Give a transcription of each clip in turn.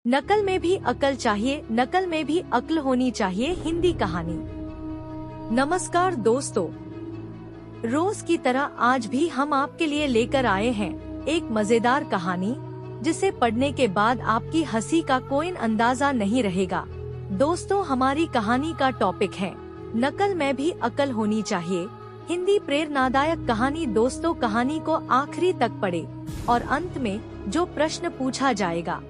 नकल में भी अकल चाहिए, नकल में भी अक्ल होनी चाहिए। हिंदी कहानी। नमस्कार दोस्तों, रोज की तरह आज भी हम आपके लिए लेकर आए हैं एक मजेदार कहानी, जिसे पढ़ने के बाद आपकी हंसी का कोई अंदाजा नहीं रहेगा। दोस्तों, हमारी कहानी का टॉपिक है नकल में भी अकल होनी चाहिए। हिंदी प्रेरणादायक कहानी। दोस्तों, कहानी को आखिरी तक पढ़े और अंत में जो प्रश्न पूछा जाएगा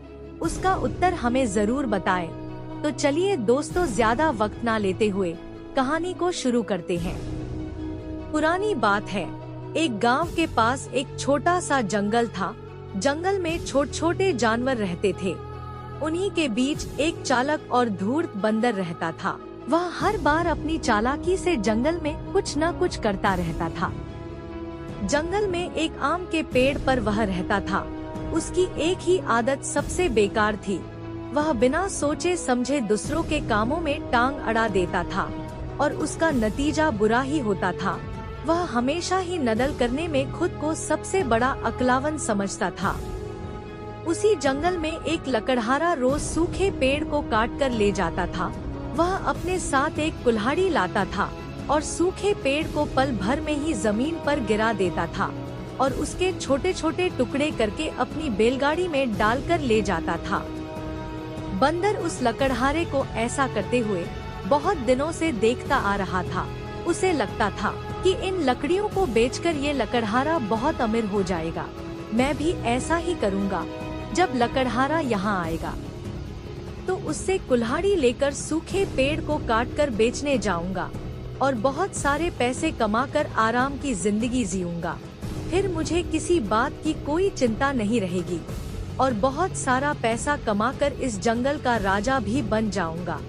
उसका उत्तर हमें जरूर बताएं। तो चलिए दोस्तों, ज्यादा वक्त ना लेते हुए कहानी को शुरू करते हैं। पुरानी बात है, एक गांव के पास एक छोटा सा जंगल था। जंगल में छोटे छोटे जानवर रहते थे। उन्हीं के बीच एक चालाक और धूर्त बंदर रहता था। वह हर बार अपनी चालाकी से जंगल में कुछ न कुछ करता रहता था। जंगल में एक आम के पेड़ पर वह रहता था। उसकी एक ही आदत सबसे बेकार थी। वह बिना सोचे समझे दूसरों के कामों में टांग अड़ा देता था और उसका नतीजा बुरा ही होता था। वह हमेशा ही नकल करने में खुद को सबसे बड़ा अक्लावन समझता था। उसी जंगल में एक लकड़हारा रोज सूखे पेड़ को काट कर ले जाता था। वह अपने साथ एक कुल्हाड़ी लाता था और सूखे पेड़ को पल भर में ही जमीन पर गिरा देता था और उसके छोटे छोटे टुकड़े करके अपनी बैलगाड़ी में डालकर ले जाता था। बंदर उस लकड़हारे को ऐसा करते हुए बहुत दिनों से देखता आ रहा था। उसे लगता था कि इन लकड़ियों को बेचकर ये लकड़हारा बहुत अमीर हो जाएगा। मैं भी ऐसा ही करूँगा। जब लकड़हारा यहाँ आएगा तो उससे कुल्हाड़ी लेकर सूखे पेड़ को काटकर बेचने जाऊंगा और बहुत सारे पैसे कमाकर आराम की जिंदगी जीऊंगा। फिर मुझे किसी बात की कोई चिंता नहीं रहेगी और बहुत सारा पैसा कमाकर इस जंगल का राजा भी बन जाऊंगा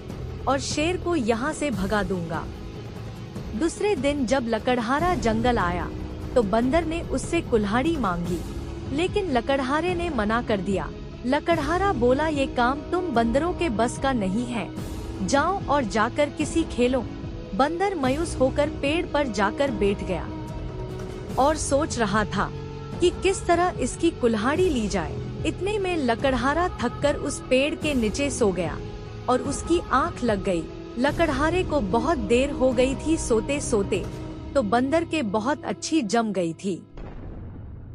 और शेर को यहाँ से भगा दूंगा। दूसरे दिन जब लकड़हारा जंगल आया तो बंदर ने उससे कुल्हाड़ी मांगी, लेकिन लकड़हारे ने मना कर दिया। लकड़हारा बोला, ये काम तुम बंदरों के बस का नहीं है, जाओ और जाकर किसी खेलो। बंदर मायूस होकर पेड़ पर जाकर बैठ गया और सोच रहा था कि किस तरह इसकी कुल्हाड़ी ली जाए। इतने में लकड़हारा थककर उस पेड़ के नीचे सो गया और उसकी आंख लग गई। लकड़हारे को बहुत देर हो गई थी सोते सोते, तो बंदर के बहुत अच्छी जम गई थी।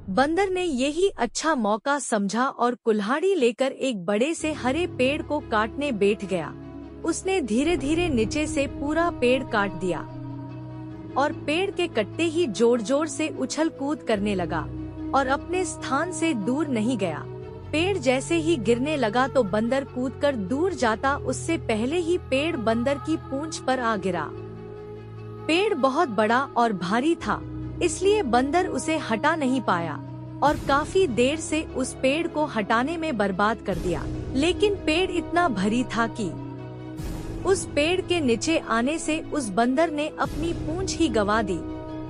बंदर ने यही अच्छा मौका समझा और कुल्हाड़ी लेकर एक बड़े से हरे पेड़ को काटने बैठ गया। उसने धीरे धीरे नीचे से पूरा पेड़ काट दिया और पेड़ के कटते ही जोर जोर से उछल कूद करने लगा और अपने स्थान से दूर नहीं गया। पेड़ जैसे ही गिरने लगा तो बंदर कूदकर दूर जाता, उससे पहले ही पेड़ बंदर की पूंछ पर आ गिरा। पेड़ बहुत बड़ा और भारी था, इसलिए बंदर उसे हटा नहीं पाया और काफी देर से उस पेड़ को हटाने में बर्बाद कर दिया। लेकिन पेड़ इतना भारी था कि उस पेड़ के नीचे आने से उस बंदर ने अपनी पूंछ ही गवा दी।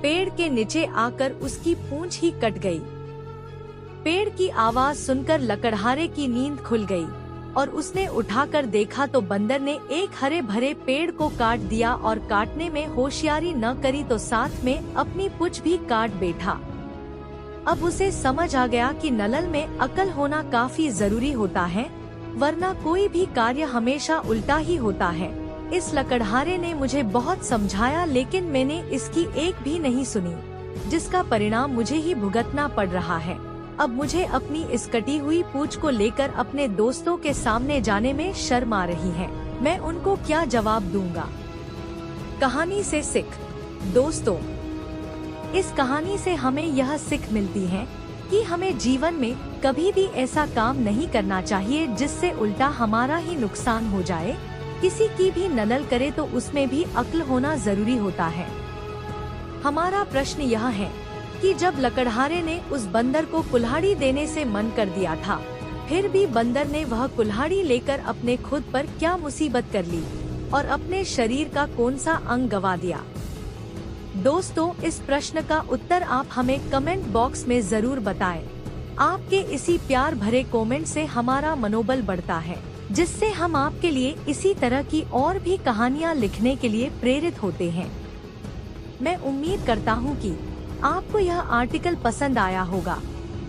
पेड़ के नीचे आकर उसकी पूंछ ही कट गई। पेड़ की आवाज सुनकर लकड़हारे की नींद खुल गई और उसने उठाकर देखा तो बंदर ने एक हरे भरे पेड़ को काट दिया और काटने में होशियारी न करी तो साथ में अपनी पूंछ भी काट बैठा। अब उसे समझ आ गया कि नकल में अकल होना काफी जरूरी होता है, वरना कोई भी कार्य हमेशा उल्टा ही होता है। इस लकड़हारे ने मुझे बहुत समझाया, लेकिन मैंने इसकी एक भी नहीं सुनी, जिसका परिणाम मुझे ही भुगतना पड़ रहा है। अब मुझे अपनी इस कटी हुई पूंछ को लेकर अपने दोस्तों के सामने जाने में शर्म आ रही है। मैं उनको क्या जवाब दूंगा। कहानी से सीख। दोस्तों, इस कहानी से हमें यह सीख मिलती है कि हमें जीवन में कभी भी ऐसा काम नहीं करना चाहिए जिससे उल्टा हमारा ही नुकसान हो जाए। किसी की भी नकल करे तो उसमें भी अक्ल होना जरूरी होता है। हमारा प्रश्न यह है कि जब लकड़हारे ने उस बंदर को कुल्हाड़ी देने से मन कर दिया था, फिर भी बंदर ने वह कुल्हाड़ी लेकर अपने खुद पर क्या मुसीबत कर ली और अपने शरीर का कौन सा अंग गवा दिया। दोस्तों, इस प्रश्न का उत्तर आप हमें कमेंट बॉक्स में जरूर बताएं। आपके इसी प्यार भरे कमेंट से हमारा मनोबल बढ़ता है, जिससे हम आपके लिए इसी तरह की और भी कहानियाँ लिखने के लिए प्रेरित होते हैं। मैं उम्मीद करता हूँ कि आपको यह आर्टिकल पसंद आया होगा।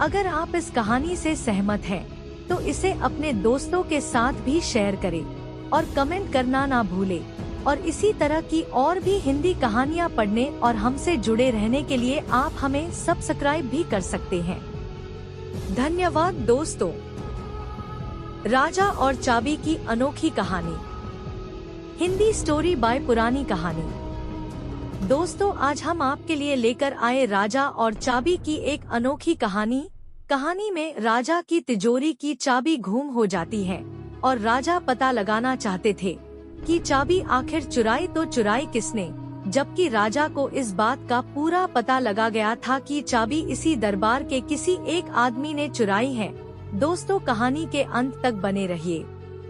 अगर आप इस कहानी से सहमत हैं, तो इसे अपने दोस्तों के साथ भी शेयर करें और कमेंट करना ना भूले। और इसी तरह की और भी हिंदी कहानियाँ पढ़ने और हमसे जुड़े रहने के लिए आप हमें सब्सक्राइब भी कर सकते हैं। धन्यवाद दोस्तों। राजा और चाबी की अनोखी कहानी, हिंदी स्टोरी बाय पुरानी कहानी। दोस्तों, आज हम आपके लिए लेकर आए राजा और चाबी की एक अनोखी कहानी में राजा की तिजोरी की चाबी गुम हो जाती है और राजा पता लगाना चाहते थे कि चाबी आखिर चुराई किसने, जबकि राजा को इस बात का पूरा पता लगा गया था कि चाबी इसी दरबार के किसी एक आदमी ने चुराई है। दोस्तों, कहानी के अंत तक बने रहिए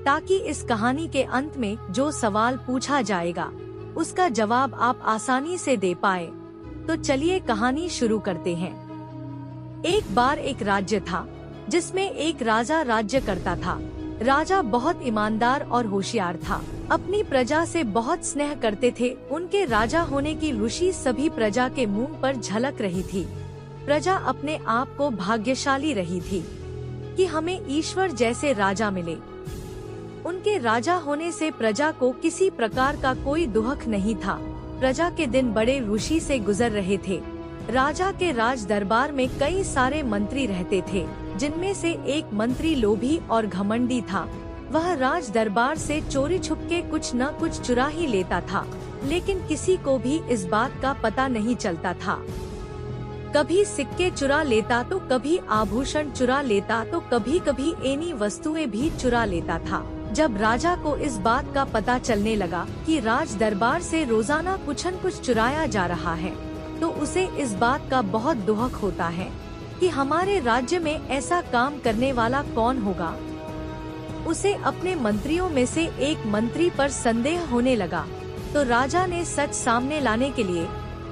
ताकि इस कहानी के अंत में जो सवाल पूछा जाएगा उसका जवाब आप आसानी से दे पाए। तो चलिए कहानी शुरू करते हैं। एक बार एक राज्य था जिसमें एक राजा राज्य करता था। राजा बहुत ईमानदार और होशियार था, अपनी प्रजा से बहुत स्नेह करते थे। उनके राजा होने की खुशी सभी प्रजा के मुंह पर झलक रही थी। प्रजा अपने आप को भाग्यशाली रही थी कि हमें ईश्वर जैसे राजा मिले। उनके राजा होने से प्रजा को किसी प्रकार का कोई दुख नहीं था। प्रजा के दिन बड़े खुशी से गुजर रहे थे। राजा के राज दरबार में कई सारे मंत्री रहते थे, जिनमें से एक मंत्री लोभी और घमंडी था। वह राज दरबार से चोरी छुपके कुछ न कुछ चुरा ही लेता था, लेकिन किसी को भी इस बात का पता नहीं चलता था। कभी सिक्के चुरा लेता तो कभी आभूषण चुरा लेता तो कभी कभी ऐनी वस्तुएं भी चुरा लेता था। जब राजा को इस बात का पता चलने लगा कि राज दरबार से रोजाना कुछ न कुछ चुराया जा रहा है, तो उसे इस बात का बहुत दुख होता है कि हमारे राज्य में ऐसा काम करने वाला कौन होगा। उसे अपने मंत्रियों में से एक मंत्री पर संदेह होने लगा। तो राजा ने सच सामने लाने के लिए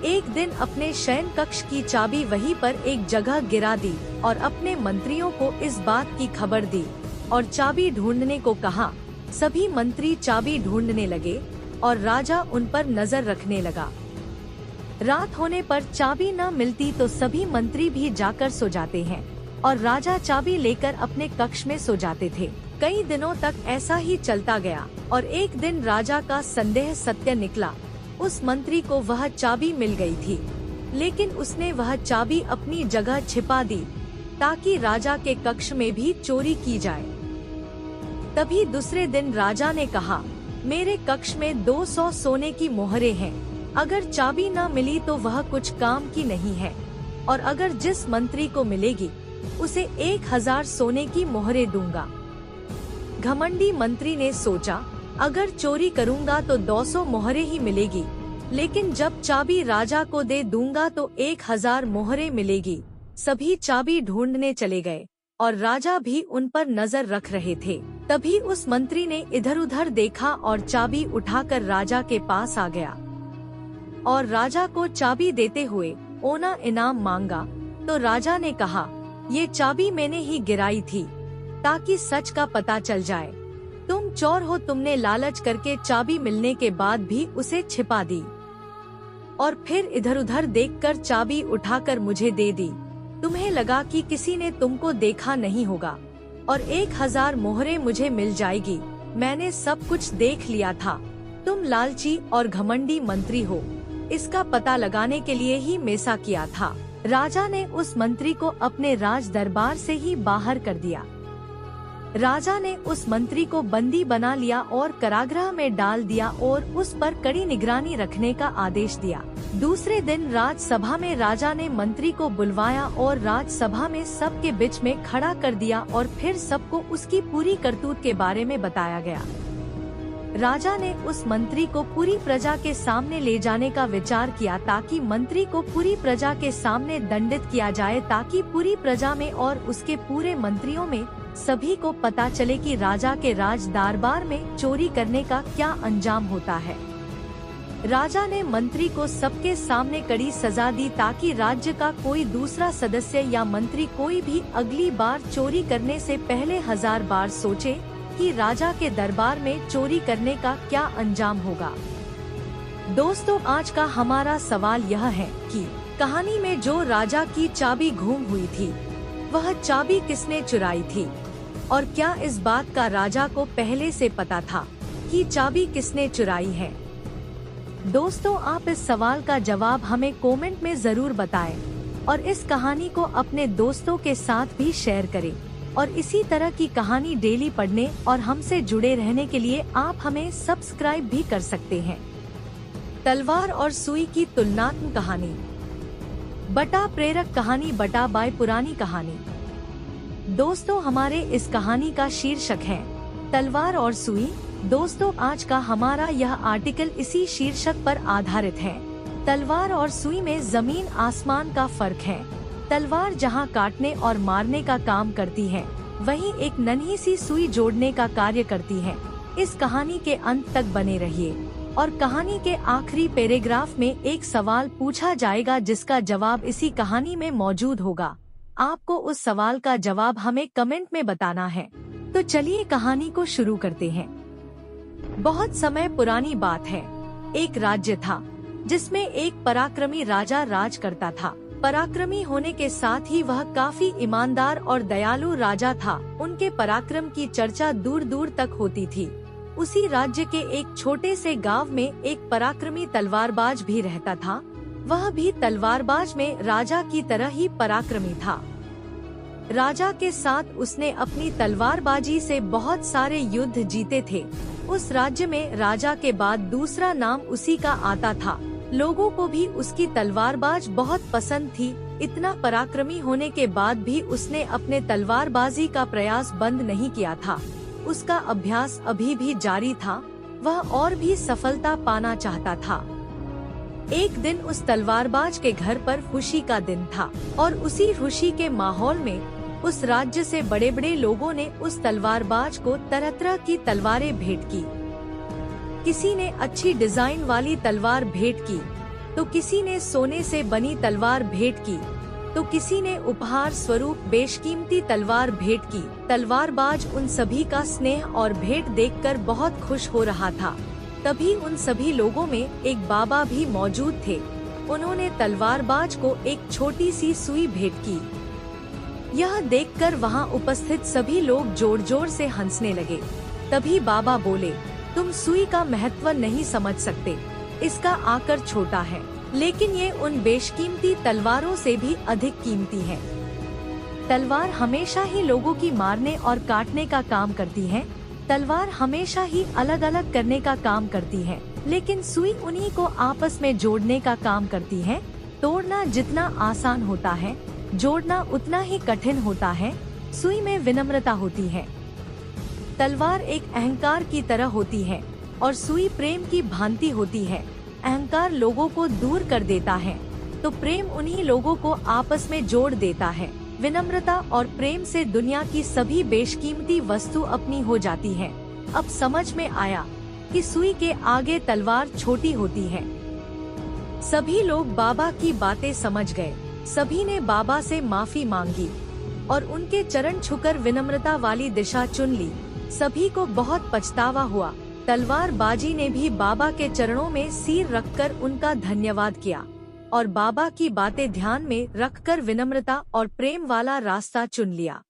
एक दिन अपने शयन कक्ष की चाबी वहीं पर एक जगह गिरा दी और अपने मंत्रियों को इस बात की खबर दी और चाबी ढूंढने को कहा। सभी मंत्री चाबी ढूंढने लगे और राजा उन पर नजर रखने लगा। रात होने पर चाबी न मिलती तो सभी मंत्री भी जाकर सो जाते हैं और राजा चाबी लेकर अपने कक्ष में सो जाते थे। कई दिनों तक ऐसा ही चलता गया और एक दिन राजा का संदेह सत्य निकला। उस मंत्री को वह चाबी मिल गई थी, लेकिन उसने वह चाबी अपनी जगह छिपा दी ताकि राजा के कक्ष में भी चोरी की जाए। तभी दूसरे दिन राजा ने कहा, मेरे कक्ष में 200 सोने की मोहरें हैं। अगर चाबी न मिली तो वह कुछ काम की नहीं है, और अगर जिस मंत्री को मिलेगी उसे 1000 सोने की मोहरें दूंगा। घमंडी मंत्री ने सोचा, अगर चोरी करूंगा तो 200 मोहरें ही मिलेगी, लेकिन जब चाबी राजा को दे दूंगा तो 1000 मोहरें मिलेगी। सभी चाबी ढूंढने चले गए और राजा भी उन पर नजर रख रहे थे। तभी उस मंत्री ने इधर उधर देखा और चाबी उठाकर राजा के पास आ गया और राजा को चाबी देते हुए ओना इनाम मांगा। तो राजा ने कहा, ये चाबी मैंने ही गिराई थी ताकि सच का पता चल जाए। तुम चोर हो, तुमने लालच करके चाबी मिलने के बाद भी उसे छिपा दी और फिर इधर उधर देखकर चाबी उठाकर मुझे दे दी। तुम्हें लगा कि किसी ने तुमको देखा नहीं होगा और 1000 मोहरें मुझे मिल जाएगी। मैंने सब कुछ देख लिया था। तुम लालची और घमंडी मंत्री हो, इसका पता लगाने के लिए ही मेसा किया था। राजा ने उस मंत्री को अपने राज दरबार से ही बाहर कर दिया। राजा ने उस मंत्री को बंदी बना लिया और कारागृह में डाल दिया और उस पर कड़ी निगरानी रखने का आदेश दिया। दूसरे दिन राजसभा में राजा ने मंत्री को बुलवाया और राजसभा में सबके बीच में खड़ा कर दिया और फिर सबको उसकी पूरी करतूत के बारे में बताया गया। राजा ने उस मंत्री को पूरी प्रजा के सामने ले जाने का विचार किया ताकि मंत्री को पूरी प्रजा के सामने दंडित किया जाए, ताकि पूरी प्रजा में और उसके पूरे मंत्रियों में सभी को पता चले कि राजा के राज दरबार में चोरी करने का क्या अंजाम होता है। राजा ने मंत्री को सबके सामने कड़ी सजा दी ताकि राज्य का कोई दूसरा सदस्य या मंत्री कोई भी अगली बार चोरी करने से पहले 1000 बार सोचे कि राजा के दरबार में चोरी करने का क्या अंजाम होगा। दोस्तों, आज का हमारा सवाल यह है कि कहानी में जो राजा की चाबी गुम हुई थी, वह चाबी किसने चुराई थी? और क्या इस बात का राजा को पहले से पता था कि चाबी किसने चुराई है? दोस्तों, आप इस सवाल का जवाब हमें कमेंट में जरूर बताएं और इस कहानी को अपने दोस्तों के साथ भी शेयर करें। और इसी तरह की कहानी डेली पढ़ने और हमसे जुड़े रहने के लिए आप हमें सब्सक्राइब भी कर सकते हैं। तलवार और सुई की तुलनात्मक कहानी। बटा प्रेरक कहानी बटा बाय पुरानी कहानी। दोस्तों, हमारे इस कहानी का शीर्षक है तलवार और सुई। दोस्तों, आज का हमारा यह आर्टिकल इसी शीर्षक पर आधारित है। तलवार और सुई में जमीन आसमान का फर्क है। तलवार जहां काटने और मारने का काम करती है, वहीं एक नन्ही सी सुई जोड़ने का कार्य करती है। इस कहानी के अंत तक बने रहिए और कहानी के आखिरी पैराग्राफ में एक सवाल पूछा जाएगा जिसका जवाब इसी कहानी में मौजूद होगा। आपको उस सवाल का जवाब हमें कमेंट में बताना है। तो चलिए कहानी को शुरू करते हैं। बहुत समय पुरानी बात है। एक राज्य था जिसमें एक पराक्रमी राजा राज करता था। पराक्रमी होने के साथ ही वह काफी ईमानदार और दयालु राजा था। उनके पराक्रम की चर्चा दूर दूर तक होती थी। उसी राज्य के एक छोटे से गांव में एक पराक्रमी तलवारबाज भी रहता था। वह भी तलवारबाज में राजा की तरह ही पराक्रमी था। राजा के साथ उसने अपनी तलवारबाजी से बहुत सारे युद्ध जीते थे। उस राज्य में राजा के बाद दूसरा नाम उसी का आता था। लोगों को भी उसकी तलवारबाज बहुत पसंद थी। इतना पराक्रमी होने के बाद भी उसने अपने तलवारबाजी का प्रयास बंद नहीं किया था। उसका अभ्यास अभी भी जारी था। वह और भी सफलता पाना चाहता था। एक दिन उस तलवारबाज के घर पर खुशी का दिन था और उसी खुशी के माहौल में उस राज्य से बड़े बड़े लोगों ने उस तलवारबाज को तरह तरह की तलवारें भेंट की। किसी ने अच्छी डिजाइन वाली तलवार भेंट की, तो किसी ने सोने से बनी तलवार भेंट की, तो किसी ने उपहार स्वरूप बेशकीमती तलवार भेंट की। तलवारबाज उन सभी का स्नेह और भेंट देखकर बहुत खुश हो रहा था। तभी उन सभी लोगों में एक बाबा भी मौजूद थे। उन्होंने तलवारबाज को एक छोटी सी सुई भेंट की। यह देखकर वहां उपस्थित सभी लोग जोर जोर से हंसने लगे। तभी बाबा बोले, तुम सुई का महत्व नहीं समझ सकते। इसका आकार छोटा है, लेकिन ये उन बेशकीमती तलवारों से भी अधिक कीमती है। तलवार हमेशा ही लोगों की मारने और काटने का काम करती है। तलवार हमेशा ही अलग अलग करने का काम करती है, लेकिन सुई उन्हीं को आपस में जोड़ने का काम करती है। तोड़ना जितना आसान होता है, जोड़ना उतना ही कठिन होता है। सुई में विनम्रता होती है। तलवार एक अहंकार की तरह होती है और सुई प्रेम की भांति होती है। अहंकार लोगों को दूर कर देता है, तो प्रेम उन्हीं लोगों को आपस में जोड़ देता है। विनम्रता और प्रेम से दुनिया की सभी बेशकीमती वस्तु अपनी हो जाती है। अब समझ में आया कि सुई के आगे तलवार छोटी होती है। सभी लोग बाबा की बातें समझ गए। सभी ने बाबा से माफी मांगी और उनके चरण छूकर विनम्रता वाली दिशा चुन ली। सभी को बहुत पछतावा हुआ। तलवारबाजी ने भी बाबा के चरणों में सिर रखकर उनका धन्यवाद किया और बाबा की बातें ध्यान में रखकर विनम्रता और प्रेम वाला रास्ता चुन लिया।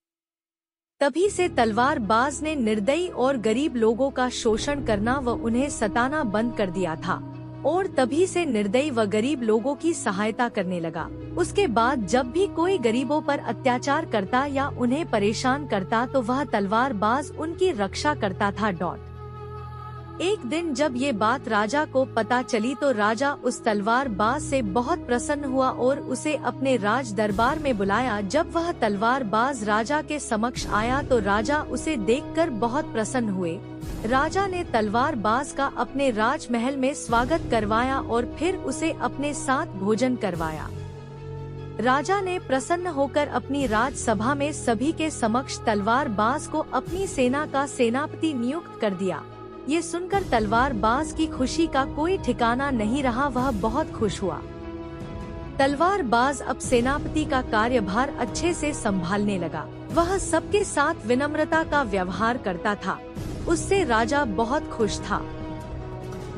तभी से तलवारबाज ने निर्दयी और गरीब लोगों का शोषण करना व उन्हें सताना बंद कर दिया था और तभी से निर्दयी व गरीब लोगों की सहायता करने लगा। उसके बाद जब भी कोई गरीबों पर अत्याचार करता या उन्हें परेशान करता तो वह तलवारबाज उनकी रक्षा करता था। एक दिन जब ये बात राजा को पता चली तो राजा उस तलवारबाज से बहुत प्रसन्न हुआ और उसे अपने राज दरबार में बुलाया। जब वह तलवारबाज राजा के समक्ष आया तो राजा उसे देखकर बहुत प्रसन्न हुए। राजा ने तलवारबाज का अपने राजमहल में स्वागत करवाया और फिर उसे अपने साथ भोजन करवाया। राजा ने प्रसन्न होकर अपनी राजसभा में सभी के समक्ष तलवारबाज को अपनी सेना का सेनापति नियुक्त कर दिया। ये सुनकर तलवारबाज की खुशी का कोई ठिकाना नहीं रहा। वह बहुत खुश हुआ। तलवारबाज अब सेनापति का कार्यभार अच्छे से संभालने लगा। वह सबके साथ विनम्रता का व्यवहार करता था। उससे राजा बहुत खुश था।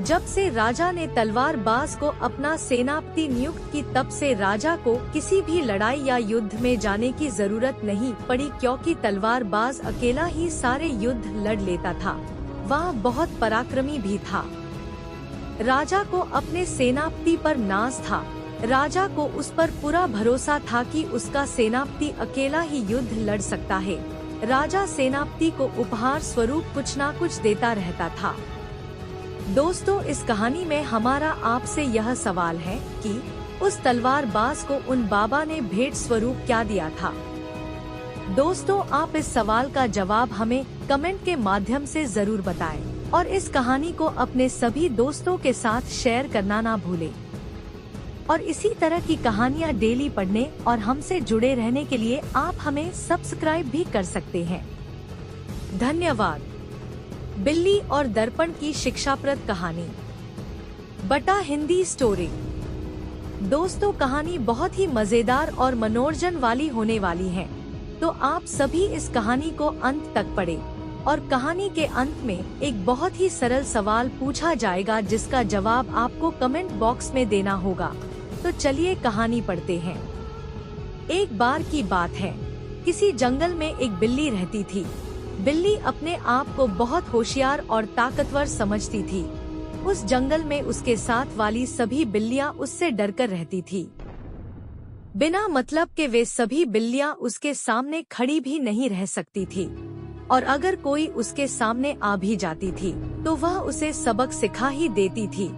जब से राजा ने तलवारबाज को अपना सेनापति नियुक्त की, तब से राजा को किसी भी लड़ाई या युद्ध में जाने की जरूरत नहीं पड़ी, क्योंकि तलवारबाज अकेला ही सारे युद्ध लड़ लेता था। वह बहुत पराक्रमी भी था। राजा को अपने सेनापति पर नाज था। राजा को उस पर पूरा भरोसा था कि उसका सेनापति अकेला ही युद्ध लड़ सकता है। राजा सेनापति को उपहार स्वरूप कुछ न कुछ देता रहता था। दोस्तों, इस कहानी में हमारा आपसे यह सवाल है कि उस तलवारबाज को उन बाबा ने भेंट स्वरूप क्या दिया था। दोस्तों, आप इस सवाल का जवाब हमें कमेंट के माध्यम से जरूर बताएं और इस कहानी को अपने सभी दोस्तों के साथ शेयर करना ना भूलें। और इसी तरह की कहानियाँ डेली पढ़ने और हमसे जुड़े रहने के लिए आप हमें सब्सक्राइब भी कर सकते हैं। धन्यवाद। बिल्ली और दर्पण की शिक्षाप्रद कहानी बटा हिंदी स्टोरी। दोस्तों, कहानी बहुत ही मजेदार और मनोरंजन वाली होने वाली है, तो आप सभी इस कहानी को अंत तक पढ़ें। और कहानी के अंत में एक बहुत ही सरल सवाल पूछा जाएगा, जिसका जवाब आपको कमेंट बॉक्स में देना होगा। तो चलिए कहानी पढ़ते हैं। एक बार की बात है, किसी जंगल में एक बिल्ली रहती थी। बिल्ली अपने आप को बहुत होशियार और ताकतवर समझती थी। उस जंगल में उसके साथ वाली सभी बिल्लियां उससे डरकर रहती थी। बिना मतलब के वे सभी बिल्लियां उसके सामने खड़ी भी नहीं रह सकती थी, और अगर कोई उसके सामने आ भी जाती थी तो वह उसे सबक सिखा ही देती थी,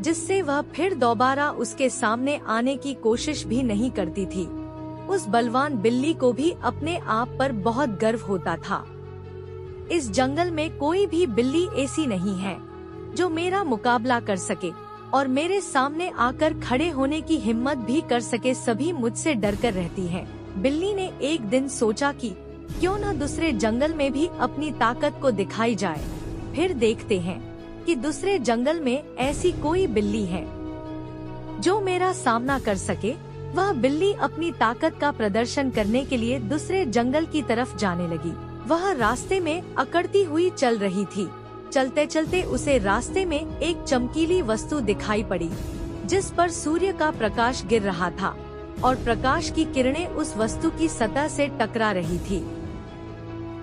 जिससे वह फिर दोबारा उसके सामने आने की कोशिश भी नहीं करती थी। उस बलवान बिल्ली को भी अपने आप पर बहुत गर्व होता था। इस जंगल में कोई भी बिल्ली ऐसी नहीं है जो मेरा मुकाबला कर सके और मेरे सामने आकर खड़े होने की हिम्मत भी कर सके। सभी मुझसे डरकर रहती हैं। बिल्ली ने एक दिन सोचा कि क्यों न दूसरे जंगल में भी अपनी ताकत को दिखाई जाए। फिर देखते हैं कि दूसरे जंगल में ऐसी कोई बिल्ली है जो मेरा सामना कर सके। वह बिल्ली अपनी ताकत का प्रदर्शन करने के लिए दूसरे जंगल की तरफ जाने लगी। वह रास्ते में अकड़ती हुई चल रही थी। चलते चलते उसे रास्ते में एक चमकीली वस्तु दिखाई पड़ी, जिस पर सूर्य का प्रकाश गिर रहा था और प्रकाश की किरणें उस वस्तु की सतह से टकरा रही थी।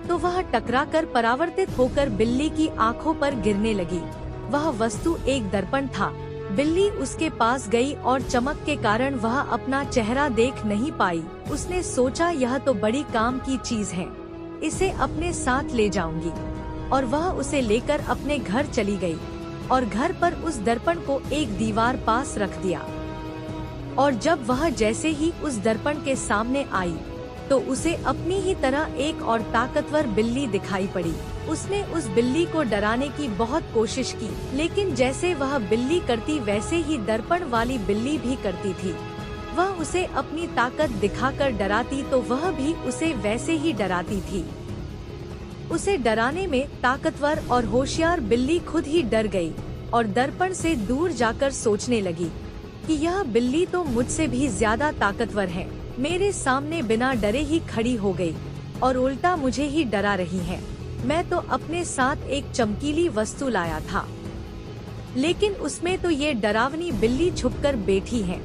तो वह टकराकर परावर्तित होकर बिल्ली की आंखों पर गिरने लगी। वह वस्तु एक दर्पण था। बिल्ली उसके पास गई और चमक के कारण वह अपना चेहरा देख नहीं पाई। उसने सोचा, यह तो बड़ी काम की चीज है, इसे अपने साथ ले जाऊंगी। और वह उसे लेकर अपने घर चली गई और घर पर उस दर्पण को एक दीवार पास रख दिया। और जब वह जैसे ही उस दर्पण के सामने आई तो उसे अपनी ही तरह एक और ताकतवर बिल्ली दिखाई पड़ी। उसने उस बिल्ली को डराने की बहुत कोशिश की, लेकिन जैसे वह बिल्ली करती वैसे ही दर्पण वाली बिल्ली भी करती थी। वह उसे अपनी ताकत दिखाकर डराती तो वह भी उसे वैसे ही डराती थी। उसे डराने में ताकतवर और होशियार बिल्ली खुद ही डर गई और दर्पण से दूर जाकर सोचने लगी कि यह बिल्ली तो मुझसे भी ज्यादा ताकतवर है। मेरे सामने बिना डरे ही खड़ी हो गई और उल्टा मुझे ही डरा रही है। मैं तो अपने साथ एक चमकीली वस्तु लाया था, लेकिन उसमें तो ये डरावनी बिल्ली छुपकर बैठी है।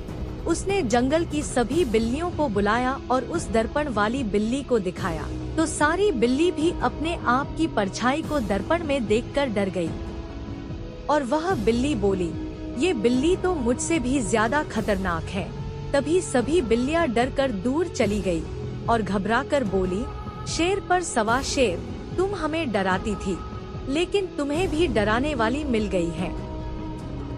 उसने जंगल की सभी बिल्लियों को बुलाया और उस दर्पण वाली बिल्ली को दिखाया, तो सारी बिल्ली भी अपने आप की परछाई को दर्पण में देखकर डर गई। और वह बिल्ली बोली, ये बिल्ली तो मुझसे भी ज्यादा खतरनाक है। तभी सभी बिल्लियां डरकर दूर चली गई और घबराकर बोली, शेर पर सवा शेर, तुम हमें डराती थी, लेकिन तुम्हें भी डराने वाली मिल गई है।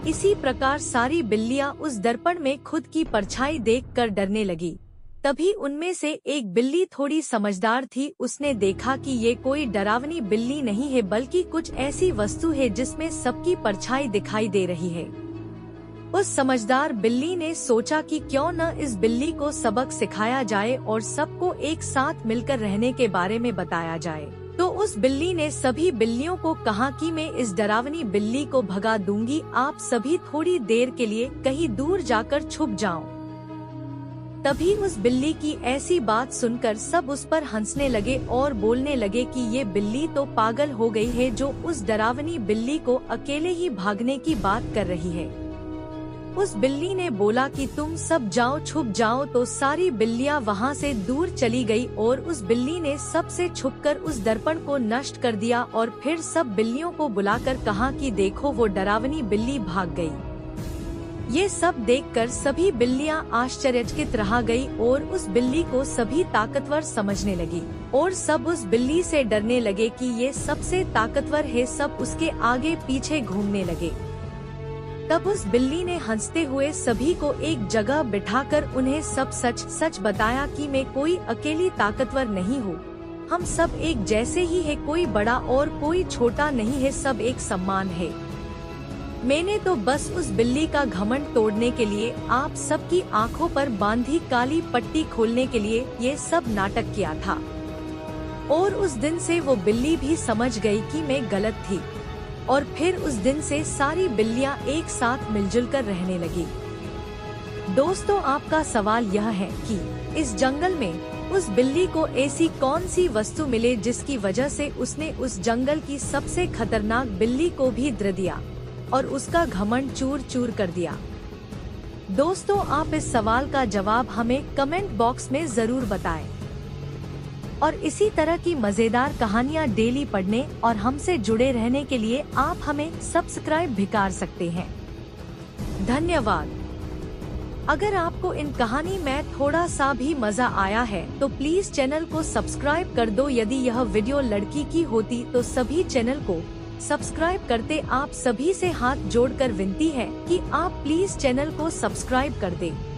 इसी प्रकार सारी बिल्लियां उस दर्पण में खुद की परछाई देखकर डरने लगी। तभी उनमें से एक बिल्ली थोड़ी समझदार थी। उसने देखा कि ये कोई डरावनी बिल्ली नहीं है, बल्कि कुछ ऐसी वस्तु है जिसमें सबकी परछाई दिखाई दे रही है। उस समझदार बिल्ली ने सोचा कि क्यों न इस बिल्ली को सबक सिखाया जाए और सबको एक साथ मिलकर रहने के बारे में बताया जाए। तो उस बिल्ली ने सभी बिल्लियों को कहा कि मैं इस डरावनी बिल्ली को भगा दूंगी, आप सभी थोड़ी देर के लिए कहीं दूर जाकर छुप जाओ। तभी उस बिल्ली की ऐसी बात सुनकर सब उस पर हंसने लगे और बोलने लगे कि ये बिल्ली तो पागल हो गई है, जो उस डरावनी बिल्ली को अकेले ही भागने की बात कर रही है। उस बिल्ली ने बोला कि तुम सब जाओ, छुप जाओ, तो सारी बिल्लियां वहां से दूर चली गई और उस बिल्ली ने सबसे छुपकर उस दर्पण को नष्ट कर दिया और फिर सब बिल्लियों को बुलाकर कहा कि देखो वो डरावनी बिल्ली भाग गई। ये सब देखकर सभी बिल्लियां आश्चर्यचकित रह गई और उस बिल्ली को सभी ताकतवर समझने लगी और सब उस बिल्ली से डरने लगे कि ये सबसे ताकतवर है। सब उसके आगे पीछे घूमने लगे। तब उस बिल्ली ने हंसते हुए सभी को एक जगह बिठाकर उन्हें सब सच सच बताया कि मैं कोई अकेली ताकतवर नहीं हूँ, हम सब एक जैसे ही है, कोई बड़ा और कोई छोटा नहीं है, सब एक समान है। मैंने तो बस उस बिल्ली का घमंड तोड़ने के लिए, आप सबकी आंखों पर बांधी काली पट्टी खोलने के लिए ये सब नाटक किया था। और उस दिन से वो बिल्ली भी समझ गई कि मैं गलत थी और फिर उस दिन से सारी बिल्लियां एक साथ मिलजुल कर रहने लगी। दोस्तों, आपका सवाल यह है कि इस जंगल में उस बिल्ली को ऐसी कौन सी वस्तु मिले जिसकी वजह से उसने उस जंगल की सबसे खतरनाक बिल्ली को भी डरा दिया और उसका घमंड चूर चूर कर दिया। दोस्तों, आप इस सवाल का जवाब हमें कमेंट बॉक्स में जरूर बताएं। और इसी तरह की मजेदार कहानियाँ डेली पढ़ने और हमसे जुड़े रहने के लिए आप हमें सब्सक्राइब भी कर सकते हैं। धन्यवाद। अगर आपको इन कहानी में थोड़ा सा भी मजा आया है तो प्लीज चैनल को सब्सक्राइब कर दो। यदि यह वीडियो लड़की की होती तो सभी चैनल को सब्सक्राइब करते। आप सभी से हाथ जोड़कर विनती है कि आप प्लीज चैनल को सब्सक्राइब कर दें।